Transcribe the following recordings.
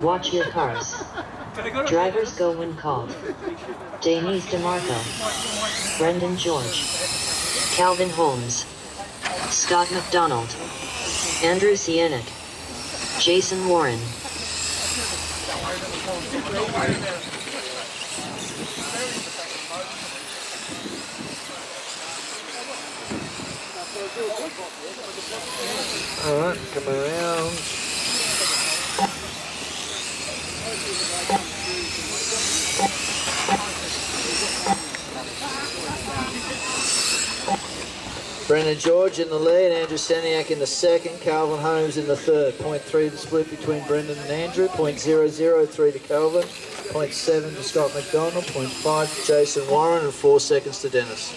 Watch your cars. Drivers go when called. Denise DeMarco, Brendan George, Calvin Holmes, Scott McDonald, Andrew Sienick, Jason Warren. All right, come around. Brendan George in the lead, Andrew Staniak in the second, Calvin Holmes in the third. 0.3 the split between Brendan and Andrew, 0.003 to Calvin, 0.7 to Scott McDonald, 0.5 to Jason Warren, and 4 seconds to Dennis.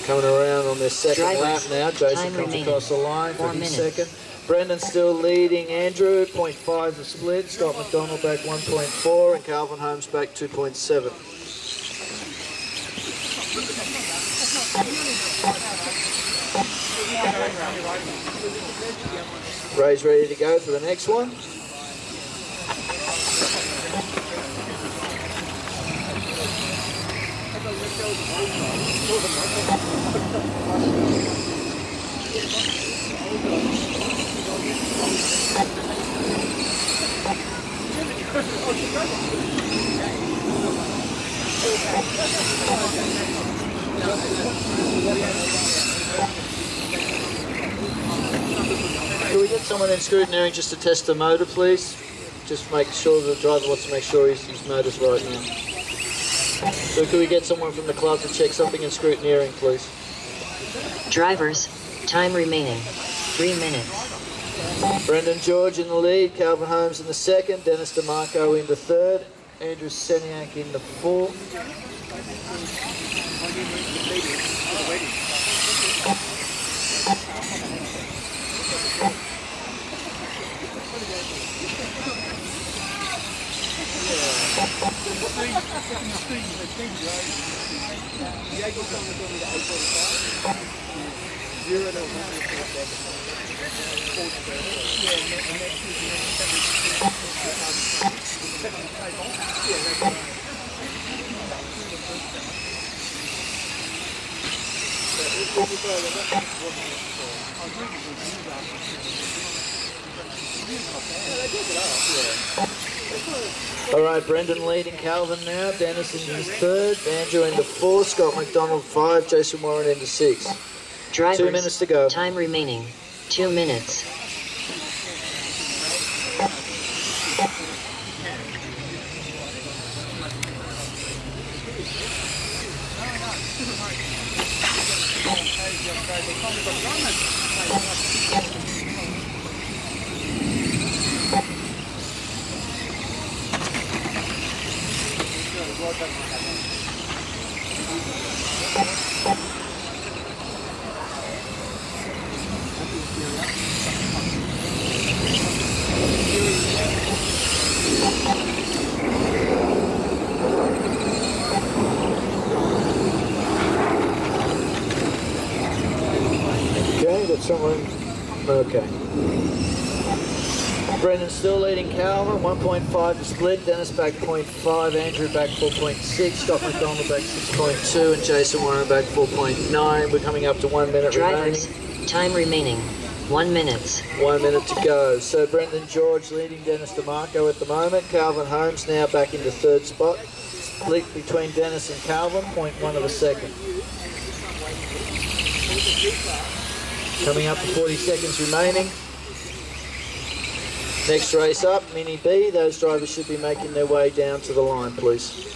Coming around on their second lap now. Jason comes across the line for his second. Brendan still leading Andrew, 0.5 the split. Scott McDonald back 1.4 and Calvin Holmes back 2.7. Ray's ready to go for the next one. Can we get someone in scrutineering just to test the motor, please? Just make sure the driver wants to make sure his motor's right now. So could we get someone from the club to check something in scrutineering, please? Drivers, time remaining, 3 minutes. Brendan George in the lead, Calvin Holmes in the second, Dennis DeMarco in the third, Andrew Staniak in the fourth. All right, Brendan leading Calvin now, Dennis in his third, Andrew into fourth, Scott McDonald 5, Jason Warren into 6. Drivers, 2 minutes to go. Time remaining, 2 minutes. Okay, got someone. Okay. Brendan still leading Calvin, 1.5 to split, Dennis back 0.5, Andrew back 4.6, Scott McDonald back 6.2, and Jason Warren back 4.9. We're coming up to 1 minute Drivers, remaining. time remaining, 1 minute. 1 minute to go. So Brendan George leading Dennis DeMarco at the moment. Calvin Holmes now back into third spot. Split between Dennis and Calvin, 0.1 of a second. Coming up to 40 seconds remaining. Next race up, Mini B. Those drivers should be making their way down to the line, please.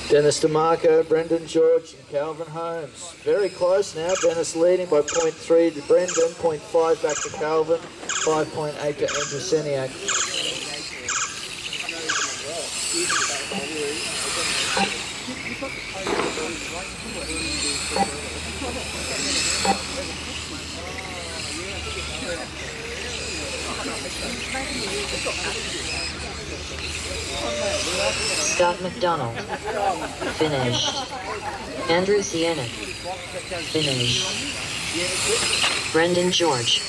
Dennis DeMarco, Brendan George, and Calvin Holmes. Very close now. Dennis leading by 0.3 to Brendan, 0.5 back to Calvin, 5.8 to Andrew Staniak. Scott McDonald. Finished. Andrew Sienna. Finished. Brendan George.